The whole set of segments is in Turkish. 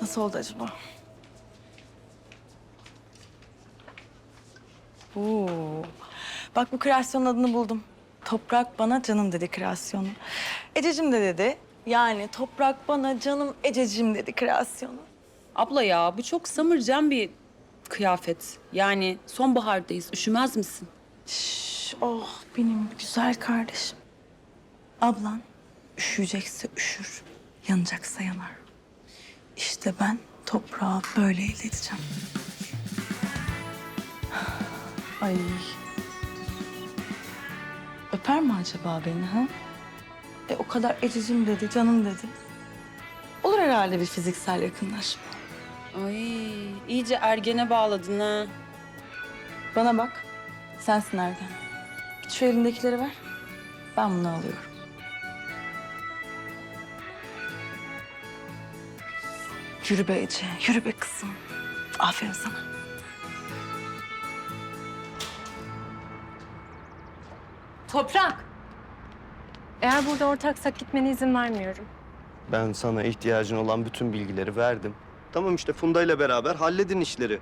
Nasıl oldu acaba? Oo. Bak bu kreasyonun adını buldum. Toprak bana canım dedi kreasyonu. Ececiğim de dedi. Yani toprak bana canım Ececiğim dedi kreasyonu. Abla ya bu çok summercan bir kıyafet. Yani sonbahardayız. Üşümez misin? Şş, oh benim güzel kardeşim. Ablan üşüyecekse üşür, yanacaksa yanar. İşte ben toprağı böyle elde edeceğim. Ay. Öper mi acaba beni ha? O kadar Ececiğim dedi, canım dedi. Olur herhalde bir fiziksel yakınlaşma. Ay iyice ergene bağladın ha. Bana bak, sensin Ergen. Git şu elindekileri ver. Ben bunu alıyorum. Yürü be Ece, yürü be kızım. Aferin sana. Toprak. Eğer burada ortaksak gitmene izin vermiyorum. Ben sana ihtiyacın olan bütün bilgileri verdim. Tamam işte Funda ile beraber halledin işleri.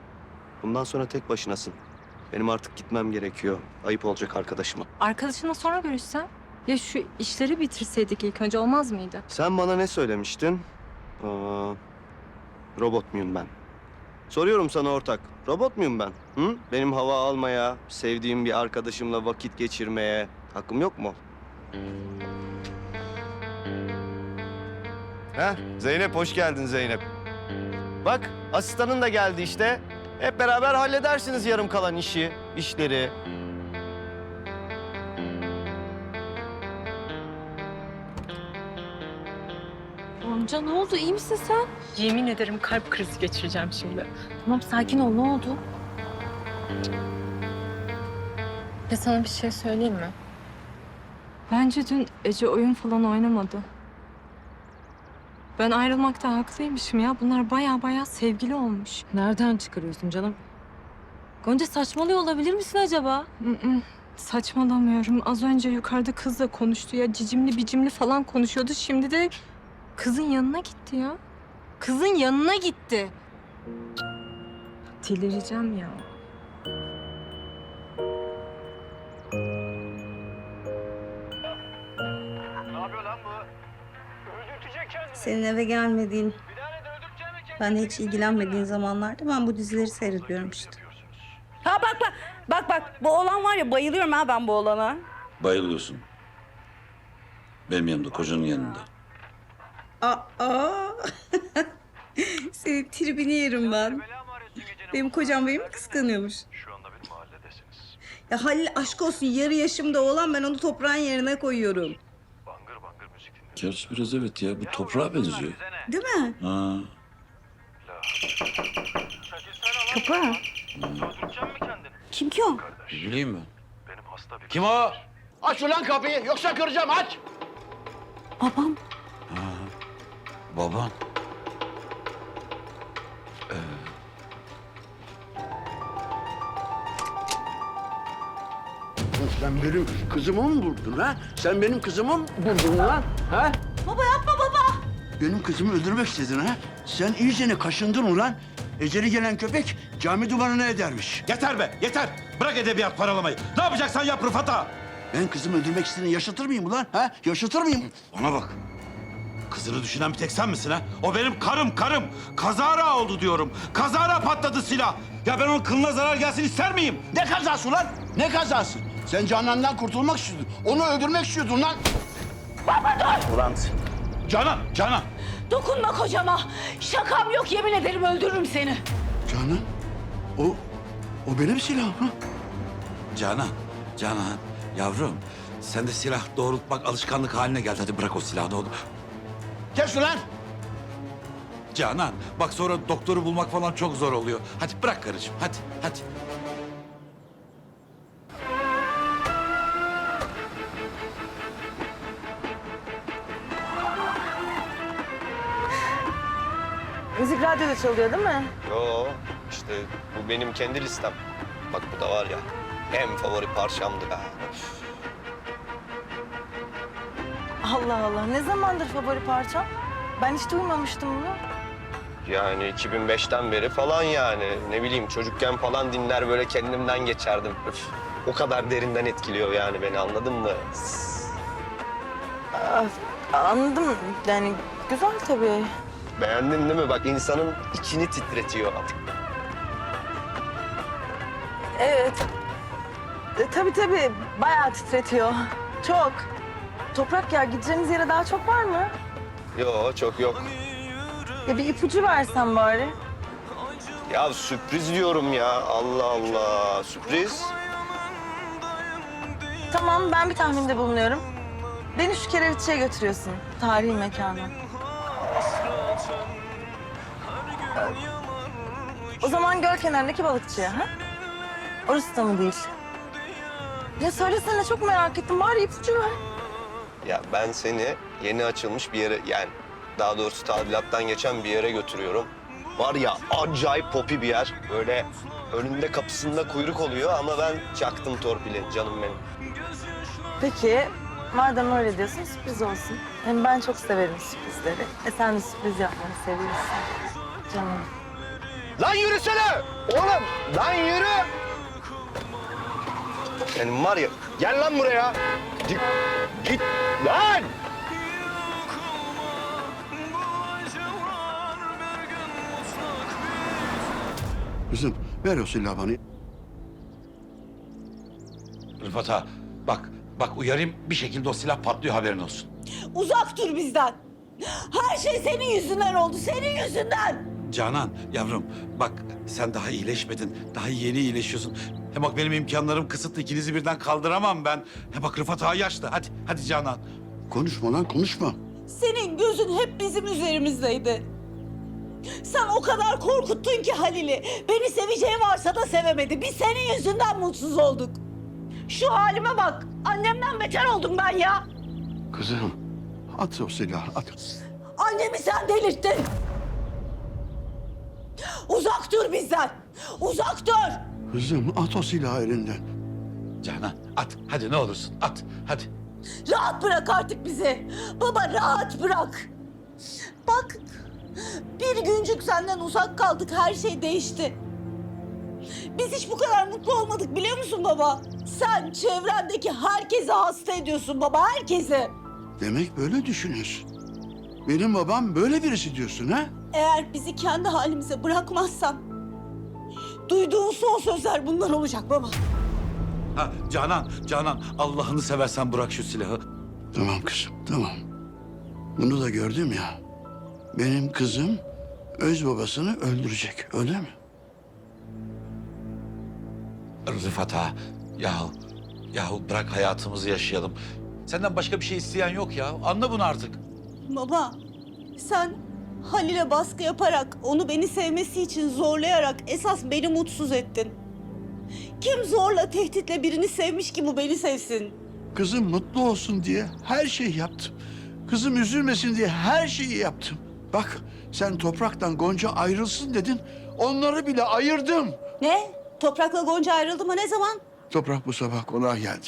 Bundan sonra tek başınasın. Benim artık gitmem gerekiyor. Ayıp olacak arkadaşıma. Arkadaşınla sonra görüşsen. Ya şu işleri bitirseydik ilk önce olmaz mıydı? Sen bana ne söylemiştin? Robot muyum ben? Soruyorum sana ortak. Robot muyum ben? Hı? Benim hava almaya, sevdiğim bir arkadaşımla vakit geçirmeye hakkım yok mu? Heh, Zeynep hoş geldin Zeynep. Bak asistanın da geldi işte. Hep beraber halledersiniz yarım kalan işleri. Amca ne oldu? İyi misin sen? Yemin ederim kalp krizi geçireceğim şimdi. Tamam sakin ol. Ne oldu? Ya sana bir şey söyleyeyim mi? Bence dün Ece oyun falan oynamadı. Ben ayrılmakta haklıymışım ya. Bunlar baya sevgili olmuş. Nereden çıkarıyorsun canım? Gonca saçmalıyor olabilir misin acaba? Saçmalamıyorum. Az önce yukarıda kızla konuştu ya. Cicimli bicimli falan konuşuyordu. Şimdi de kızın yanına gitti ya. Kızın yanına gitti. Delireceğim ya. Senin eve gelmediğin, ben hiç ilgilenmediğin zamanlarda ben bu dizileri seyrediyorum işte. Ha bak bu oğlan var ya bayılıyorum ha ben bu oğlana. Bayılıyorsun. Benim yanımda, kocanın yanında. Aa, senin tribini yerim ben. Benim kocam beni mi kıskanıyormuş? Şu anda benim mahalledesiniz. Ya Halil aşk olsun yarı yaşımda olan ben onu toprağın yerine koyuyorum. Bangır bangır müzik dinliyorum. Gerçi biraz evet ya, bu toprağa benziyor. Değil mi? Ha. Kapı. Öldüreceksin mi kendini? Kim ki o? Ne bileyim ben. Benim hasta bir... Kim o? Aç ulan kapıyı yoksa kıracağım aç. Babam. Baban. Sen benim kızımı mı vurdun ha? Sen benim kızımı mı vurdun lan? Ha? Baba yapma baba. Benim kızımı öldürmek istedin ha? Sen iyicene kaşındın ulan. Eceli gelen köpek cami duvarına edermiş. Yeter be, yeter! Bırak edebiyat paralamayı. Ne yapacaksan yap Rıfat'a. Ben kızımı öldürmek istediğini yaşatır mıyım ulan? Ha? Yaşatır mıyım? Bana bak. Kızını düşünen bir tek sen misin ha? O benim karım. Kazara oldu diyorum. Kazara patladı silah. Ya ben onun kılına zarar gelsin ister miyim? Ne kazası ulan? Ne kazası? Sen Canan'dan kurtulmak istiyordun. Onu öldürmek istiyordun lan. Ulan Canan. Dokunma kocama. Şakam yok yemin ederim öldürürüm seni. Canan? O benim silahım ha? Canan, yavrum. Sen de silah doğrultmak alışkanlık haline geldi. Hadi bırak o silahı ne olur. Kes ulan! Canan, bak sonra doktoru bulmak falan çok zor oluyor. Hadi bırak karıcığım, hadi. Müzik radyoda çalıyor değil mi? Yo işte bu benim kendi listem. Bak bu da var ya en favori parçamdı be. Öf. Allah Allah. Ne zamandır favori parçam? Ben hiç duymamıştım bunu. Yani 2005'ten beri falan yani. Ne bileyim çocukken falan dinler böyle kendimden geçerdim. Üf, o kadar derinden etkiliyor yani beni, anladın mı? Anladım. Yani güzel tabii. Beğendin değil mi? Bak insanın içini titretiyor. Evet. Tabii. Bayağı titretiyor. Çok. Toprak ya, gideceğimiz yere daha çok var mı? Yok çok yok. Ya bir ipucu versen bari. Ya sürpriz diyorum ya. Allah Allah. Sürpriz. Tamam, ben bir tahminde bulunuyorum. Beni şu Kerevitçi'ye götürüyorsun. Tarihi mekana. O zaman göl kenarındaki balıkçıya, ha? Orası da mı değil? Ya söylesene, çok merak ettim. Bari ipucu ver. Ya ben seni yeni açılmış bir yere, yani daha doğrusu tadilattan geçen bir yere götürüyorum. Var ya acayip popi bir yer. Böyle önünde kapısında kuyruk oluyor ama ben çaktım torpili canım benim. Peki, madem öyle diyorsun sürpriz olsun. Hem ben çok severim sürprizleri. Sen de sürpriz yapmayı seviyorsun. Canım. Lan yürüsene! Oğlum lan yürü! Senin var ya, gel lan buraya. Git lan! Kızım ver o silahı bana. Rıfat ağa, bak uyarayım, bir şekilde o silah patlıyor, haberin olsun. Uzak dur bizden. Her şey senin yüzünden oldu. Senin yüzünden. Canan, yavrum bak sen daha iyileşmedin. Daha yeni iyileşiyorsun. Hem bak benim imkanlarım kısıtlı. İkinizi birden kaldıramam ben. Hem bak Rıfat ağa yaşlı. Hadi Canan. Konuşma lan konuşma. Senin gözün hep bizim üzerimizdeydi. Sen o kadar korkuttun ki Halil'i. Beni seveceği varsa da sevemedi. Biz senin yüzünden mutsuz olduk. Şu halime bak. Annemden beter oldum ben ya. Kızım at o silahı at. Annemi sen delirttin. Uzak dur bizden. Uzak dur. Kızım at o silahı elinden. Canan at. Hadi ne olursun at. Hadi. Rahat bırak artık bizi. Baba rahat bırak. Bak bir güncük senden uzak kaldık. Her şey değişti. Biz hiç bu kadar mutlu olmadık biliyor musun baba? Sen çevrendeki herkesi hasta ediyorsun baba, herkesi. Demek böyle düşünüyorsun. Benim babam böyle birisi diyorsun ha? Eğer bizi kendi halimize bırakmazsan... ...duyduğun son sözler bunlar olacak baba. Ha, Canan Allah'ını seversen bırak şu silahı. Tamam kızım tamam. Bunu da gördüm ya. Benim kızım öz babasını öldürecek öyle mi? Rıfat ağa, yahu bırak hayatımızı yaşayalım. Senden başka bir şey isteyen yok ya. Anla bunu artık. Baba, sen Halil'e baskı yaparak, onu beni sevmesi için zorlayarak esas beni mutsuz ettin. Kim zorla, tehditle birini sevmiş ki bu beni sevsin? Kızım mutlu olsun diye her şeyi yaptım. Kızım üzülmesin diye her şeyi yaptım. Bak sen Toprak'tan Gonca ayrılsın dedin. Onları bile ayırdım. Ne? Toprak'la Gonca ayrıldı mı? Ne zaman? Toprak bu sabah konağa geldi.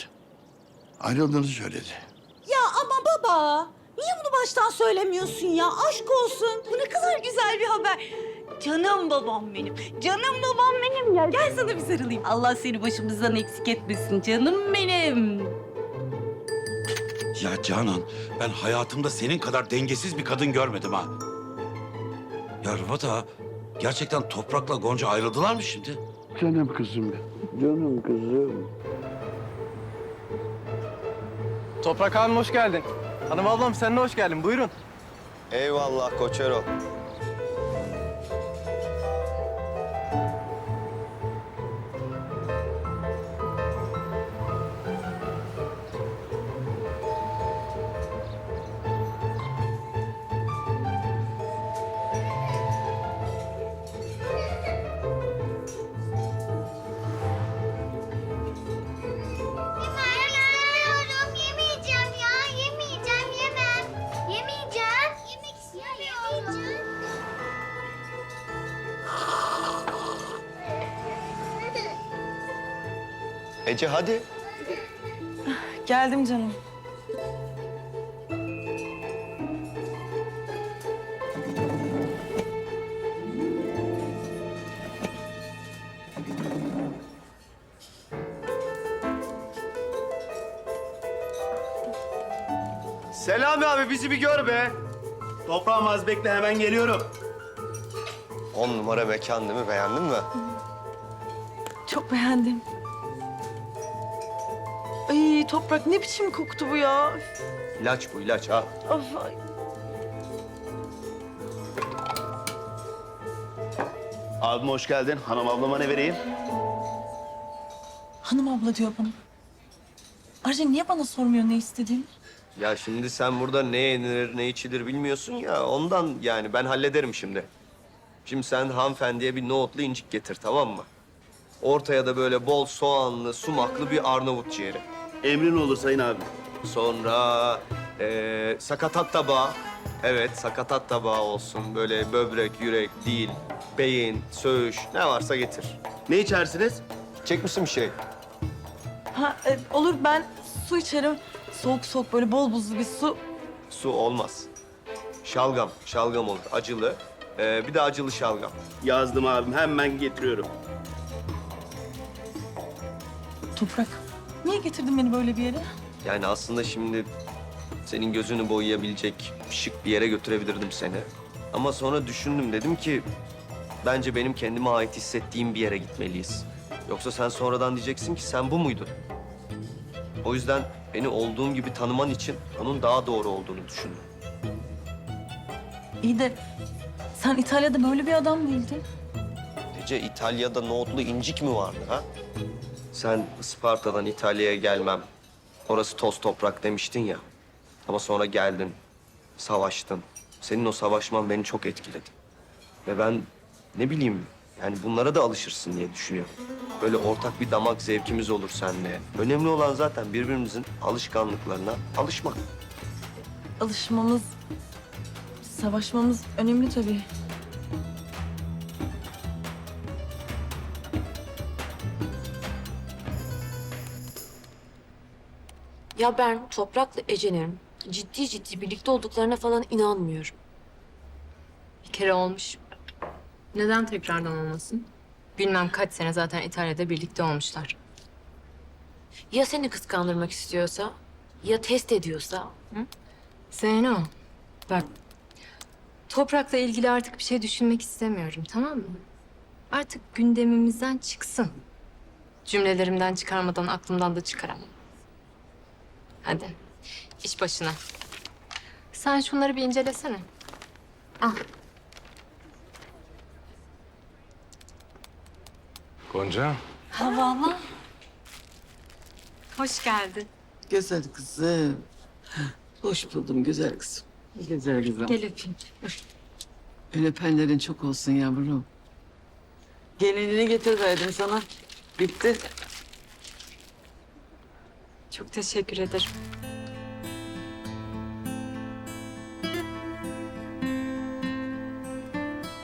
Ayrıldığını söyledi. Ya ama baba, niye bunu baştan söylemiyorsun ya? Aşk olsun. Bu ne kadar güzel bir haber. Canım babam benim. Canım babam benim ya. Gel sana bir sarılayım. Allah seni başımızdan eksik etmesin. Canım benim. Ya Canan, ben hayatımda senin kadar dengesiz bir kadın görmedim ha. Ya Rıfat ağa, gerçekten Toprak'la Gonca ayrıldılar mı şimdi? Canım kızım benim. Canım kızım. Toprak abim hoş geldin. Hanım ablam sen de hoş geldin. Buyurun. Eyvallah Koçero. İstemiyorum. Yemeyeceğim ya. Yemeyeceğim. Yemem. Yemeyeceğim. Yemek istemiyorum. Ece hadi. Geldim canım. Selami abi bizi bir gör be. Toprağım az bekle hemen geliyorum. 10 numara mekan değil mi? Beğendin mi? Çok beğendim. Ay Toprak ne biçim koktu bu ya? İlaç bu ilaç ha. Of, ay. Abim hoş geldin. Hanım ablama ne vereyim? Hanım abla diyor bana. Ayrıca niye bana sormuyor ne istediğini? Ya şimdi sen burada ne yenir ne içilir bilmiyorsun ya. Ondan yani ben hallederim şimdi. Şimdi sen hanımefendiye bir nohutlu incik getir tamam mı? Ortaya da böyle bol soğanlı, sumaklı bir Arnavut ciğeri. Emrin olur sayın abi. Sonra sakatat tabağı. Evet, sakatat tabağı olsun. Böyle böbrek, yürek, dil, beyin, söğüş ne varsa getir. Ne içersiniz? Çek misin bir şey? Ha olur ben su içerim. Soğuk soğuk böyle bol buzlu bir su. Su olmaz. Şalgam, şalgam olur. Acılı. Bir de acılı şalgam. Yazdım abim. Hemen getiriyorum. Toprak niye getirdin beni böyle bir yere? Yani aslında şimdi senin gözünü boyayabilecek şık bir yere götürebilirdim seni. Ama sonra düşündüm dedim ki bence benim kendime ait hissettiğim bir yere gitmeliyiz. Yoksa sen sonradan diyeceksin ki sen bu muydun? O yüzden beni olduğum gibi tanıman için onun daha doğru olduğunu düşündüm. İyi de sen İtalya'da böyle bir adam değildin. Ece İtalya'da nohutlu incik mi vardı ha? Sen Isparta'dan İtalya'ya gelmem. Orası toz toprak demiştin ya. Ama sonra geldin, savaştın. Senin o savaşman beni çok etkiledi. Ve ben ne bileyim yani bunlara da alışırsın diye düşünüyorum. Böyle ortak bir damak zevkimiz olur seninle. Önemli olan zaten birbirimizin alışkanlıklarına alışmak. Alışmamız, savaşmamız önemli tabii. Ya ben Toprak'la Ece'nin ciddi birlikte olduklarına falan inanmıyorum. Bir kere olmuş. Neden tekrardan olmasın? Bilmem kaç sene zaten İtalya'da birlikte olmuşlar. Ya seni kıskandırmak istiyorsa, ya test ediyorsa? Zeyno, bak. Toprak'la ilgili artık bir şey düşünmek istemiyorum, tamam mı? Artık gündemimizden çıksın. Cümlelerimden çıkarmadan aklımdan da çıkaramam. Hadi, iş başına. Sen şunları bir incelesene. Al. Gonca. Havva Hoş geldin. Güzel kızım. Hoş buldum güzel kızım. Güzel kızım. Gel öpeyim. El öpenlerin çok olsun yavrum. Gelinini getirdim sana. Bitti. Çok teşekkür ederim.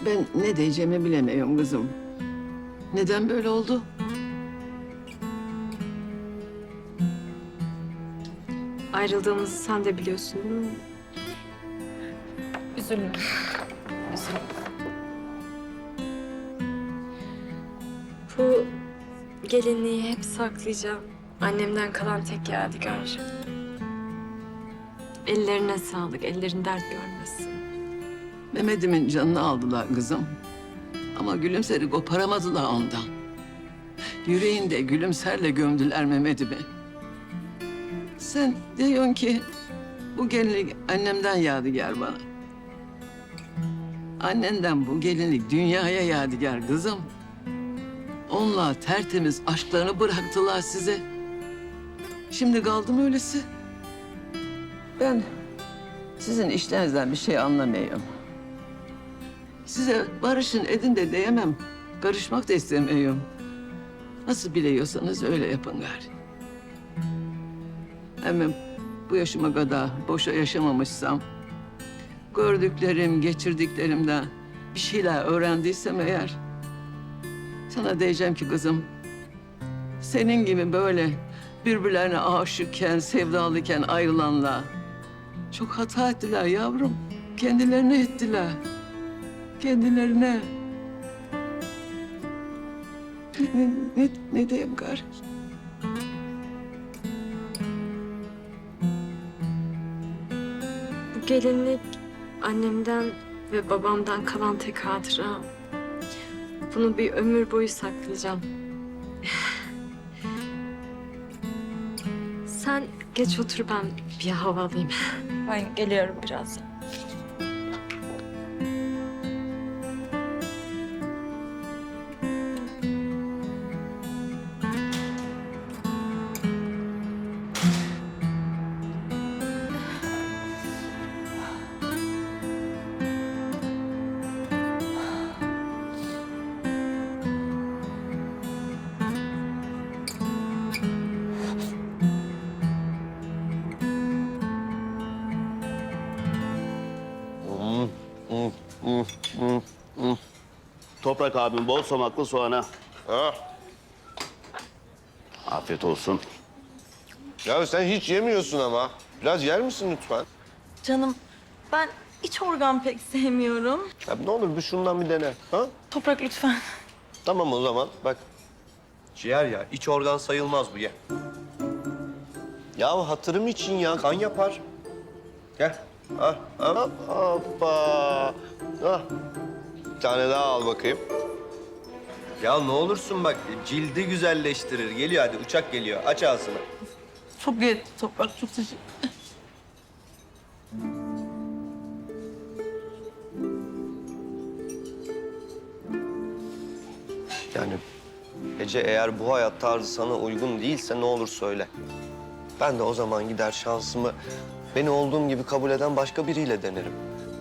Ben ne diyeceğimi bilemiyorum kızım. Neden böyle oldu? Ayrıldığımızı sen de biliyorsun değil mi? Üzülme. Üzülme. Bu gelinliği hep saklayacağım. Annemden kalan tek yadigar. Ellerine sağlık, ellerin dert görmesin. Mehmet'imin canını aldılar kızım. Ama Gülümser'i koparamadılar ondan. Yüreğinde Gülümser'le gömdüler Mehmet'imi. Sen diyorsun ki bu gelinlik annemden yadigar bana. Annenden bu gelinlik dünyaya yadigar kızım. Onlar tertemiz aşklarını bıraktılar size. Şimdi kaldım öylesi. Ben sizin işlerinizden bir şey anlamıyorum. Size barışın edin de diyemem. Karışmak da istemiyorum. Nasıl biliyorsanız öyle yapın gari. Hemen bu yaşıma kadar boşa yaşamamışsam... ...gördüklerim, geçirdiklerimden bir şeyler öğrendiysem eğer... ...sana diyeceğim ki kızım... ...senin gibi böyle birbirlerine aşıkken, sevdalıken ayrılanlar... ...çok hata ettiler yavrum. Kendilerine ettiler. Kendilerine. Ne diyeyim gari? Bu gelinlik annemden ve babamdan kalan tek hatıra. Bunu bir ömür boyu saklayacağım. Sen geç otur, ben bir hava alayım. Ben geliyorum birazdan. Toprak abim bol somaklı soğana. Ha. Afiyet olsun. Ya sen hiç yemiyorsun ama. Biraz yer misin lütfen? Canım ben iç organ pek sevmiyorum. Ya ne olur bir şundan bir dene. Ha? Toprak lütfen. Tamam o zaman bak. Ciğer ya, iç organ sayılmaz bu ye. Ya hatırım için ya, kan yapar. Gel. Ah, ah, hoppa. Ah. Bir tane daha al bakayım. Ya ne olursun bak, cildi güzelleştirir. Geliyor hadi, uçak geliyor. Aç ağzını. Çok iyi Toprak, çok teşekkür. Yani Ece eğer bu hayat tarzı sana uygun değilse ne olur söyle. Ben de o zaman gider şansımı beni olduğum gibi kabul eden başka biriyle denerim.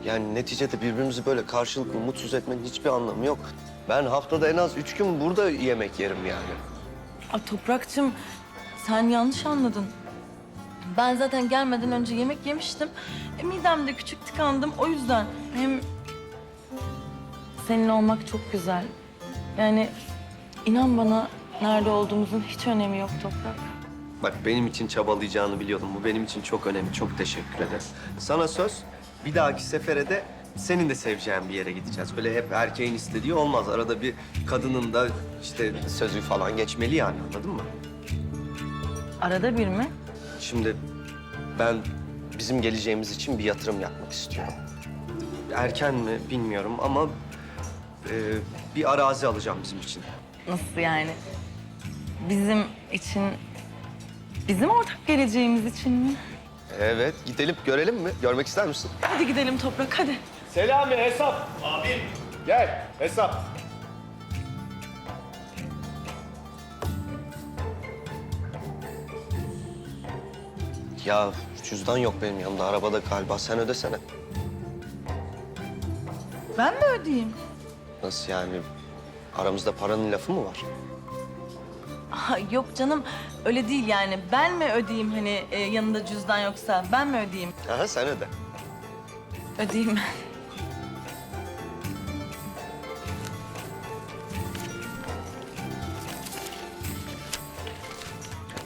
Yani neticede birbirimizi böyle karşılıklı mutsuz etmenin hiçbir anlamı yok. Ben haftada en az 3 gün burada yemek yerim yani. Ay Toprak'cığım sen yanlış anladın. Ben zaten gelmeden önce yemek yemiştim. Midemde küçük tıkandım o yüzden. Hem seninle olmak çok güzel. Yani inan bana nerede olduğumuzun hiç önemi yok Toprak. Bak benim için çabalayacağını biliyordum. Bu benim için çok önemli. Çok teşekkür ederim. Sana söz, bir dahaki sefere de senin de seveceğin bir yere gideceğiz. Böyle hep erkeğin istediği olmaz. Arada bir kadının da işte sözü falan geçmeli yani, anladın mı? Arada bir mi? Şimdi ben bizim geleceğimiz için bir yatırım yapmak istiyorum. Erken mi bilmiyorum ama bir arazi alacağım bizim için. Nasıl yani? Bizim için, bizim ortak geleceğimiz için mi? Evet, gidelim görelim mi? Görmek ister misin? Hadi gidelim Toprak, hadi. Selami hesap. Abi. Gel hesap. Ya cüzdan yok benim yanımda. Arabada galiba. Sen ödesene. Ben mi ödeyeyim? Nasıl yani? Aramızda paranın lafı mı var? Ha, yok canım, öyle değil yani. Ben mi ödeyeyim hani yanında cüzdan yoksa? Ben mi ödeyeyim? Aha, sen öde. Ödeyeyim.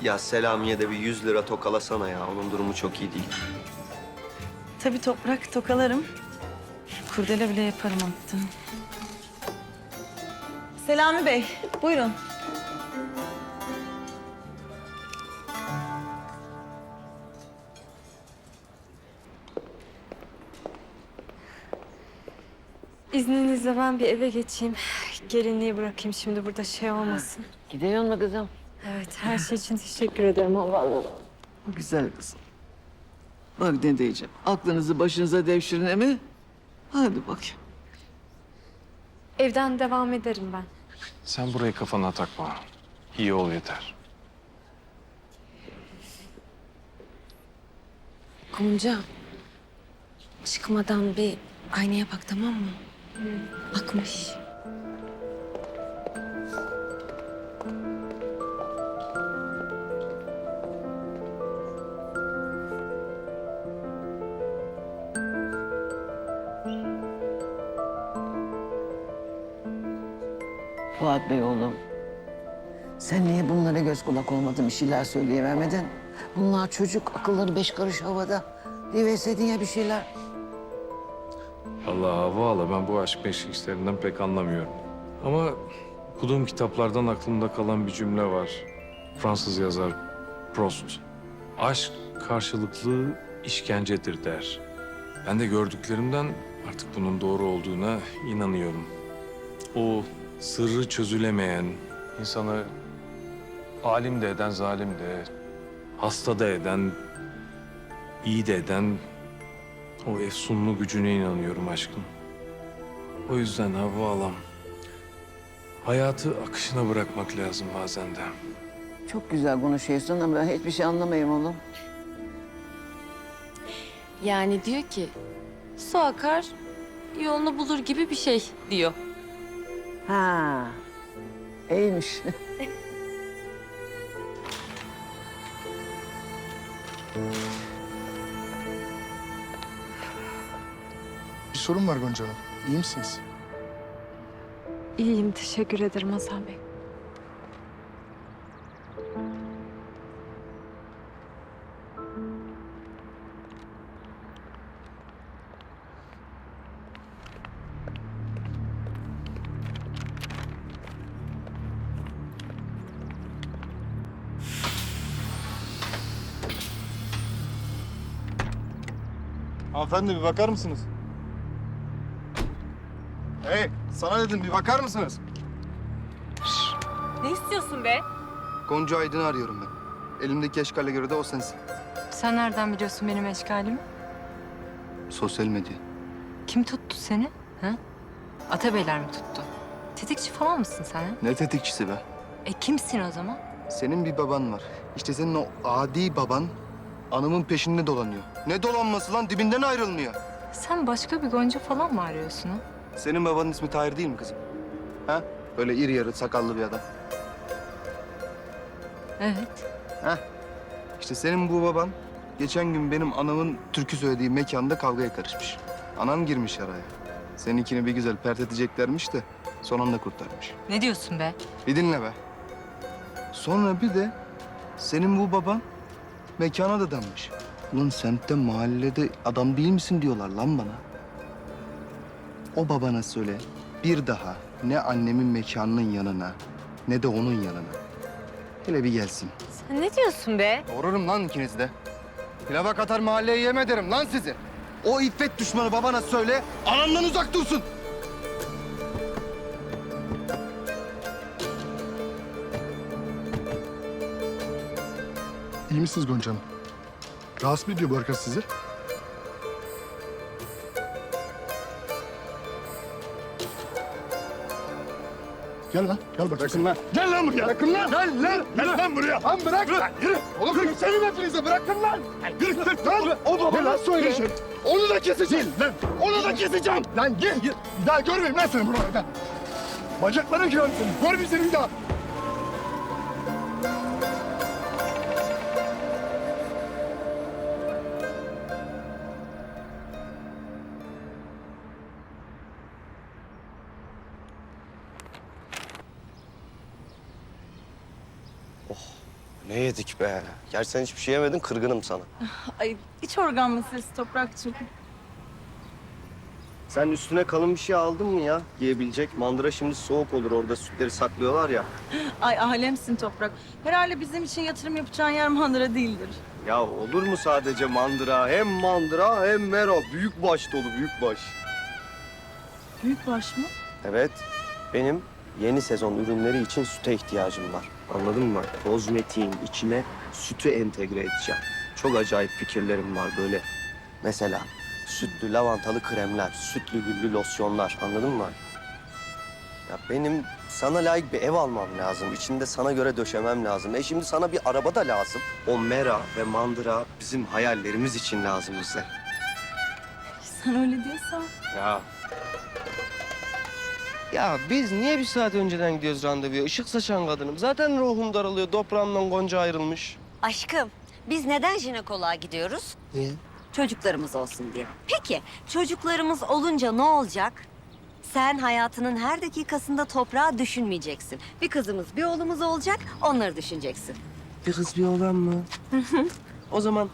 Ya Selami'ye de bir 100 lira tokalasana ya. Onun durumu çok iyi değil. Tabii Toprak, tokalarım. Kurdele bile yaparım hatta. Selami Bey, buyurun. İzninizle ben bir eve geçeyim. Gelinliği bırakayım şimdi, burada şey olmasın. Gidiyor mu kızım? Evet, her şey için teşekkür ederim Allah. Güzel kızım. Bak ne diyeceğim. Aklınızı başınıza devşirin mi? Hadi bakayım. Evden devam ederim ben. Sen burayı kafana takma. İyi ol yeter. Gonca, çıkmadan bir aynaya bak, tamam mı? Akmış. Fuat Bey oğlum. Sen niye bunlara göz kulak olmadın, bir şeyler söyleyememedin? Bunlar çocuk, akılları 5 karış havada. Divesedin ya bir şeyler. Allah Havva ben bu aşk meşk işlerinden pek anlamıyorum. Ama okuduğum kitaplardan aklımda kalan bir cümle var. Fransız yazar Proust. Aşk karşılıklı işkencedir der. Ben de gördüklerimden artık bunun doğru olduğuna inanıyorum. O sırrı çözülemeyen, insanı alim de eden, zalim de, hasta da eden, iyi de eden o efsunlu gücüne inanıyorum aşkım. O yüzden Havva Alam, hayatı akışına bırakmak lazım bazen de. Çok güzel konuşuyorsun ama ben hiçbir şey anlamayayım oğlum. Yani diyor ki su akar yolunu bulur gibi bir şey diyor. Ha, iyiymiş. Bir sorun var Gonca Hanım. İyi misiniz? İyiyim, teşekkür ederim Hasan Bey. Hanımefendi bir bakar mısınız? Hey, sana dedim bir bakar mısınız? Ne istiyorsun be? Gonca Aydın'ı arıyorum ben. Elimdeki eşkale göre de o sensin. Sen nereden biliyorsun benim eşkalimi? Sosyal medya. Kim tuttu seni? Ha? Atabeyler mi tuttu? Tetikçi falan mısın sen? Ha? Ne tetikçisi be? Kimsin o zaman? Senin bir baban var. İşte senin o adi baban anımın peşinde dolanıyor. Ne dolanması lan? Dibinden ayrılmıyor. Sen başka bir Gonca falan mı arıyorsun ha? Senin babanın ismi Tahir değil mi kızım? Ha? Böyle iri yarı sakallı bir adam. Evet. Ha? İşte senin bu baban geçen gün benim anamın türkü söylediği mekanda kavgaya karışmış. Anan girmiş araya. Seninkini bir güzel pert edeceklermiş de son anda kurtarmış. Ne diyorsun be? Bir dinle be. Sonra bir de senin bu baban mekana da danmış. Ulan semtte mahallede adam değil misin diyorlar lan bana. O babana söyle bir daha ne annemin mekanının yanına ne de onun yanına. Hele bir gelsin. Sen ne diyorsun be? Doğrurum lan ikinizi de. Pilava katar mahalleye yem ederim lan sizi. O iffet düşmanı babana söyle anamdan uzak dursun. İyi misiniz Gonca Hanım? Rahatsız mı ediyor bu arkadaş sizi? Gel lan, gel bak. Bırakın lan. Gel lan buraya. Bırakın lan. Gel lan buraya. Lan bırak lan. Yürü. Oğlum senin hepinize bırakın lan. Yürü lan. O babana söyle. Onu da keseceğim. Lan. Onu da keseceğim. Lan gel. Bir daha görmeyeyim lan seni burada. Bacakların kırarım seni. Görmeyeyim seni bir daha. Ne yedik be? Gerçi sen hiçbir şey yemedin, kırgınım sana. Ay iç organ meselesi Toprakçığım. Sen üstüne kalın bir şey aldın mı ya? Giyebilecek. Mandıra şimdi soğuk olur, orada sütleri saklıyorlar ya. Ay alemsin Toprak. Herhalde bizim için yatırım yapacağın yer mandıra değildir. Ya olur mu sadece mandıra? Hem mandıra hem mera. Büyük baş dolu, büyük baş. Büyük baş mı? Evet, benim yeni sezon ürünleri için süte ihtiyacım var. Anladın mı? Kozmetiğin içine sütü entegre edeceğim. Çok acayip fikirlerim var böyle. Mesela sütlü lavantalı kremler, sütlü güllü losyonlar. Anladın mı? Ya benim sana layık bir ev almam lazım. İçinde sana göre döşemem lazım. Şimdi sana bir araba da lazım. O mera ve mandıra bizim hayallerimiz için lazım bize. Sen öyle diyorsan. Ya biz niye bir saat önceden gidiyoruz randevuya? Işık saçan kadınım. Zaten ruhum daralıyor. Toprağımdan Gonca ayrılmış. Aşkım, biz neden jinekoloğa gidiyoruz? Niye? Çocuklarımız olsun diye. Peki, çocuklarımız olunca ne olacak? Sen hayatının her dakikasında toprağı düşünmeyeceksin. Bir kızımız, bir oğlumuz olacak, onları düşüneceksin. Bir kız bir oğlan mı? O zaman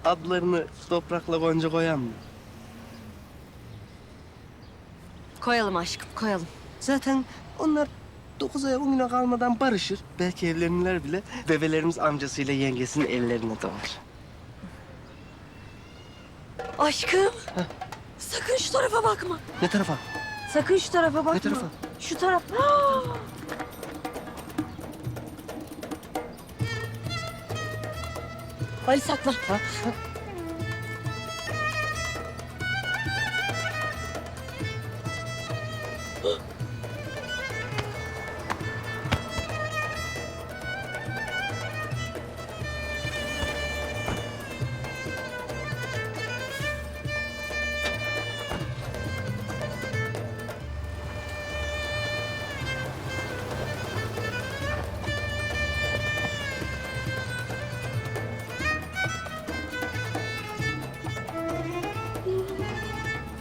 adlarını Toprak'la Gonca koyan mı? Koyalım aşkım, koyalım. Zaten onlar 9 aya 10 güne kalmadan barışır. Belki evlenirler bile. Bebelerimiz amcasıyla yengesinin ellerine doğar. Aşkım. Sakın şu tarafa bakma. Ne tarafa? Sakın şu tarafa bakma. Ne tarafa? Şu taraf. Ali sakla.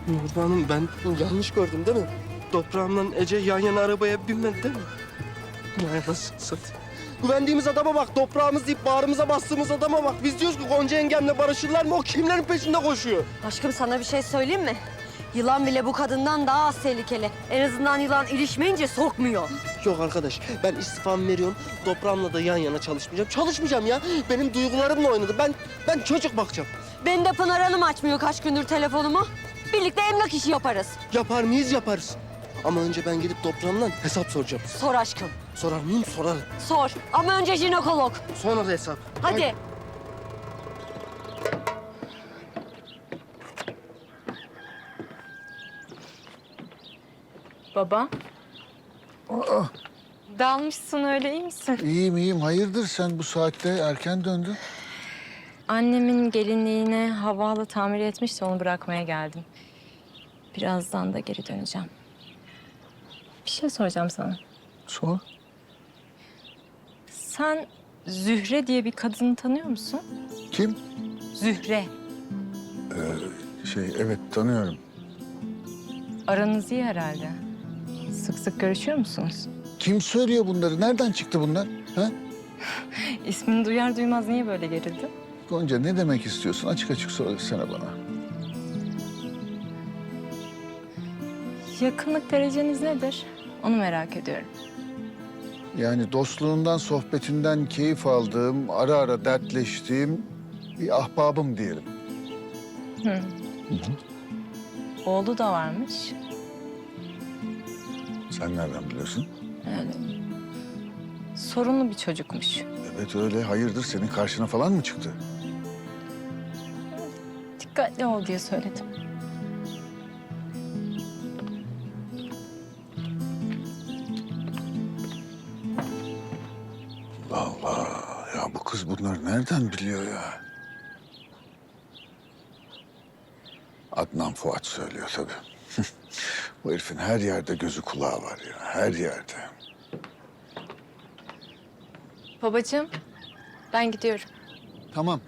Nurdan Hanım ben yanlış gördüm değil mi? Toprağımla Ece yan yana arabaya binmedi değil mi? Vay anasını satayım. Güvendiğimiz adama bak, toprağımız deyip bağrımıza bastığımız adama bak. Biz diyoruz ki Gonca yengemle barışırlar mı? O kimlerin peşinde koşuyor? Aşkım sana bir şey söyleyeyim mi? Yılan bile bu kadından daha az tehlikeli. En azından yılan ilişmeyince sokmuyor. Yok arkadaş, ben istifamı veriyorum. Toprağımla da yan yana çalışmayacağım. Çalışmayacağım ya. Benim duygularımla oynadı. Ben çocuk bakacağım. Ben de Pınar Hanım açmıyor kaç gündür telefonumu. Birlikte emlak işi yaparız. Yapar mıyız? Yaparız. Ama önce ben gidip toprağımdan hesap soracağım. Sor aşkım. Sorar mıyım? Sorarım. Sor. Ama önce jinekolog. Sonra da hesap. Hadi. Baba, Aa, dalmışsın öyle, iyi misin? iyiyim iyiyim. Hayırdır sen bu saatte erken döndün? Annemin gelinliğini havalı tamir etmişti, onu bırakmaya geldim. Birazdan da geri döneceğim. Bir şey soracağım sana. Sor. Sen Zühre diye bir kadını tanıyor musun? Kim? Zühre. Evet tanıyorum. Aranız iyi herhalde. Sık sık görüşüyor musunuz? Kim söylüyor bunları? Nereden çıktı bunlar? Ha? İsmini duyar duymaz niye böyle gerildin? Gonca ne demek istiyorsun? Açık açık söylesene bana. Yakınlık dereceniz nedir? Onu merak ediyorum. Yani dostluğundan, sohbetinden keyif aldığım, ara ara dertleştiğim bir ahbabım diyelim. Hı. Oğlu da varmış. Sen nereden biliyorsun? Öyle. Sorunlu bir çocukmuş. Evet öyle. Hayırdır senin karşına falan mı çıktı? Dikkatli ol diye söyledim. Allah ya bu kız bunları nereden biliyor ya? Adnan Fuat söylüyor tabii. Bu herifin her yerde gözü kulağı var ya, her yerde. Babacığım, ben gidiyorum. Tamam,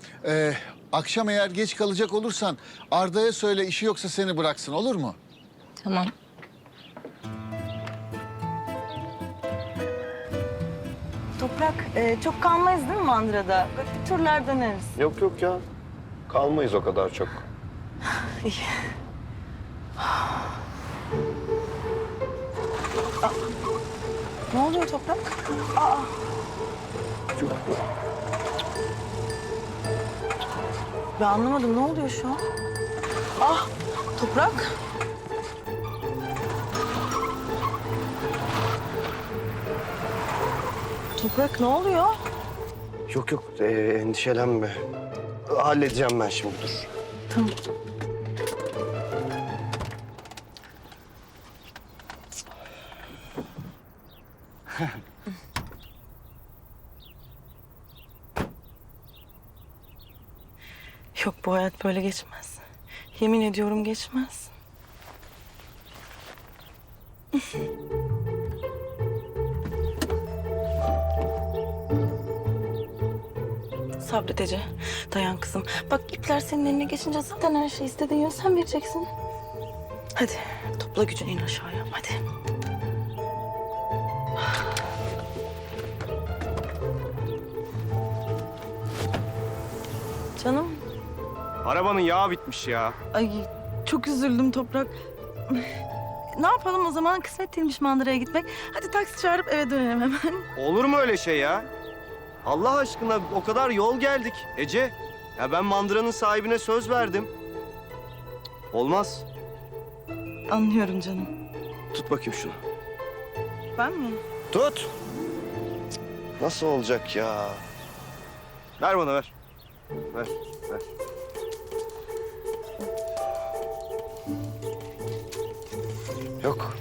akşam eğer geç kalacak olursan Arda'ya söyle işi yoksa seni bıraksın olur mu? Tamam. Toprak, çok kalmayız değil mi Mandıra'da? Bir turlar döneriz. Yok yok ya. Kalmayız o kadar çok. İyi. Aa, ne oluyor Toprak? Aa. Ben anlamadım. Ne oluyor şu an? Ah, Toprak. Toprak ne oluyor? Yok yok endişelenme. Halledeceğim ben şimdi dur. Tamam. Yok bu hayat böyle geçmez. Yemin ediyorum geçmez. Sabret Ece. Dayan kızım. Bak ipler senin eline geçince zaten her şey istediğin yön sen vereceksin. Hadi topla gücünü in aşağıya. Hadi. Canım. Arabanın yağı bitmiş ya. Ay çok üzüldüm Toprak. Ne yapalım o zaman? Kısmet değilmiş Mandıra'ya gitmek. Hadi taksi çağırıp eve dönelim hemen. Olur mu öyle şey ya? Allah aşkına o kadar yol geldik Ece. Ya ben mandıranın sahibine söz verdim. Olmaz. Anlıyorum canım. Tut bakayım şunu. Ben mi? Tut. Nasıl olacak ya? Ver bana ver. Ver, ver. Yok.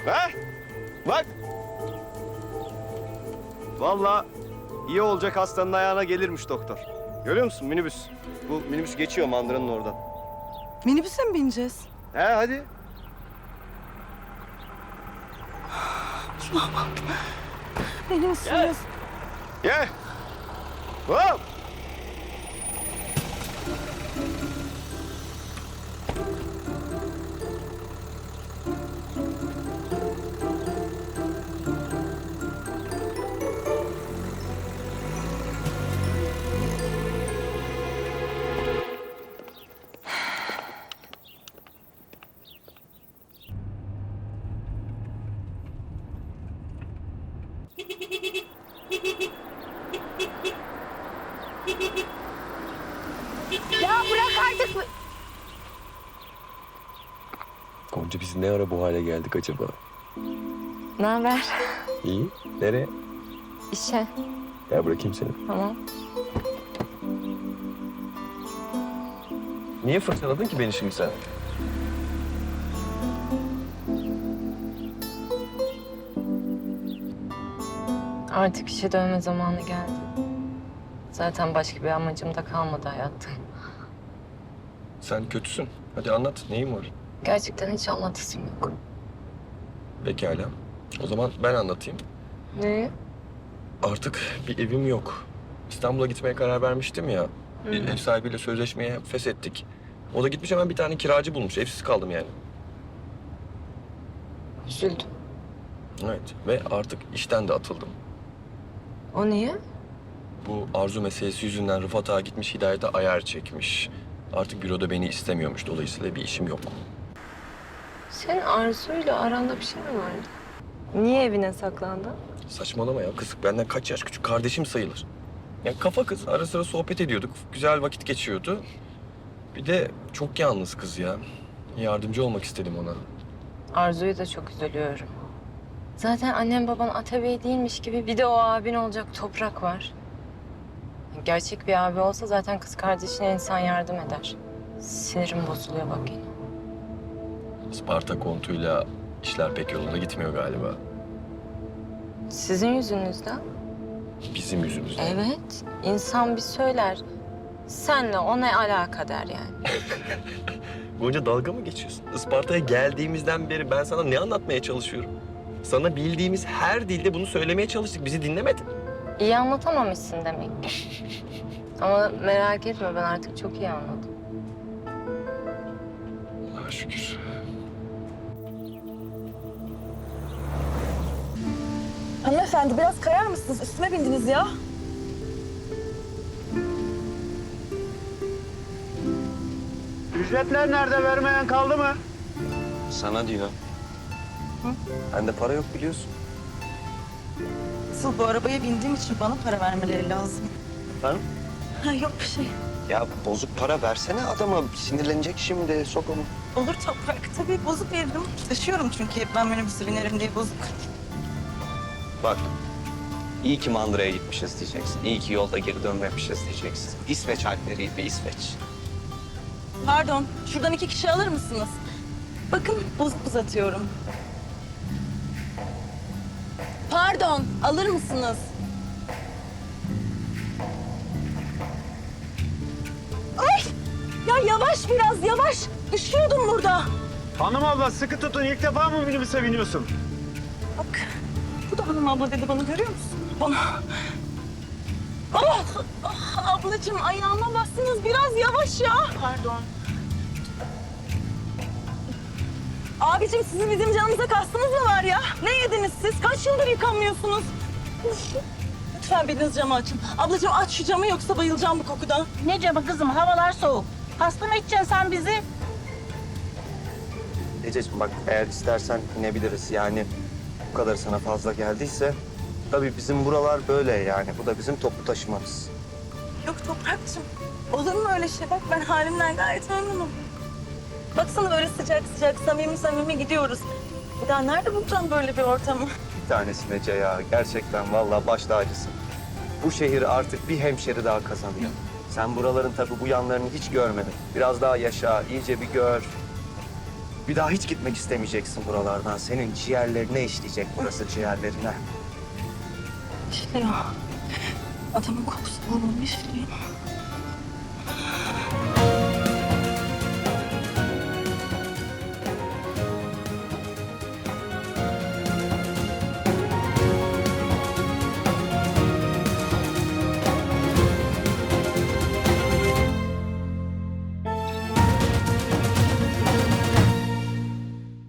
Ver. Bak. Vallahi iyi olacak hastanın ayağına gelirmiş doktor. Görüyor musun minibüs? Bu minibüs geçiyor mandıranın oradan. Minibüse mi bineceğiz? He hadi. Benim üstümüz. Gel. Hop. Ya bırak artık. Gonca biz ne ara bu hale geldik acaba? Ne haber? İyi. Nereye? İşe. Gel bırakayım seni. Tamam. Niye fırçaladın ki beni şimdi sen? Artık işe dönme zamanı geldi. Zaten başka bir amacım da kalmadı hayatta. Sen kötüsün. Hadi anlat. Neyin var? Gerçekten hiç anlatasım yok. Pekala. O zaman ben anlatayım. Ne? Artık bir evim yok. İstanbul'a gitmeye karar vermiştim ya. Bir ev sahibiyle sözleşmeyi feshettik. O da gitmiş hemen bir tane kiracı bulmuş. Evsiz kaldım yani. Üzüldüm. Evet. Ve artık işten de atıldım. O niye? Bu Arzu meselesi yüzünden Rıfat Ağa gitmiş Hidayet'e ayar çekmiş. Artık büroda beni istemiyormuş. Dolayısıyla bir işim yok. Senin Arzu'yla aranda bir şey mi vardı? Niye evine saklandın? Saçmalama ya. Kız benden kaç yaş küçük. Kardeşim sayılır. Yani kafa kız. Ara sıra sohbet ediyorduk. Güzel vakit geçiyordu. Bir de çok yalnız kız ya. Yardımcı olmak istedim ona. Arzu'yu da çok üzülüyorum. Zaten annem baban Atabey değilmiş gibi bir de o abin olacak Toprak var. Gerçek bir abi olsa zaten kız kardeşine insan yardım eder. Sinirim bozuluyor bak yine. Sparta kontuyla işler pek yolunda gitmiyor galiba. Sizin yüzünüzden. Bizim yüzümüzden. Evet. İnsan bir söyler. Senle o ne alaka der yani. Gonca dalga mı geçiyorsun? Isparta'ya geldiğimizden beri ben sana ne anlatmaya çalışıyorum? Sana bildiğimiz her dilde bunu söylemeye çalıştık. Bizi dinlemedin. İyi anlatamamışsın demek ki. Ama merak etme ben artık çok iyi anladım. Allah'a şükür. Hanımefendi biraz kayar mısınız? Üstüme bindiniz ya. Ücretler nerede? Vermeyen kaldı mı? Sana diyor. Bende para yok biliyorsun. Asıl bu arabaya bindiğim için bana para vermeleri lazım. Efendim? Ha, yok bir şey. Ya bozuk para versene adama. Sinirlenecek şimdi. Sok onu. Olur Toprak. Tabii bozuk veririm. Taşıyorum çünkü hep ben minibüse binerim diye bozuk. Bak. İyi ki Mandıra'ya gitmişiz diyeceksin. İyi ki yolda geri dönmemişiz diyeceksin. İsveç Alpleriydi İsveç. Pardon, şuradan 2 kişi alır mısınız? Bakın bozuk uzatıyorum. Pardon, alır mısınız? Ay! Ya yavaş biraz, yavaş. Düşüyordum burada. Hanım abla sıkı tutun. İlk defa mı minibüse biniyorsun? Bak, bu da hanım abla dedi bana, görüyor musun? Bana. Oh! Ah, ablacığım ayağıma bastınız, biraz yavaş ya. Pardon. Abicim sizin bizim canımıza kastınız mı var ya? Ne yediniz siz? Kaç yıldır yıkanmıyorsunuz? Uf. Lütfen biriniz camı açın. Ablacığım aç şu camı yoksa bayılacağım bu kokudan. Ne camı kızım? Havalar soğuk. Hasta mı edeceksin sen bizi? Ececiğim bak eğer istersen inebiliriz. Yani bu kadar sana fazla geldiyse. Tabii bizim buralar böyle yani. Bu da bizim toplu taşımamız. Yok Toprak'cığım. Olur mu öyle şey? Bak ben halimden gayet memnunum. Baksana böyle sıcak sıcak, samimi samimi gidiyoruz. Bir daha nerede bulacağım böyle bir ortamı? Bir tanesin Ece ya. Gerçekten vallahi baş tacısın. Bu şehir artık bir hemşeri daha kazanıyor. Sen buraların tabii bu yanlarını hiç görmedin. Biraz daha yaşa, iyice bir gör. Bir daha hiç gitmek istemeyeceksin buralardan. Senin ciğerlerine işleyecek burası, ciğerlerine. İşliyor. Adamın kokusu burnuma işliyor.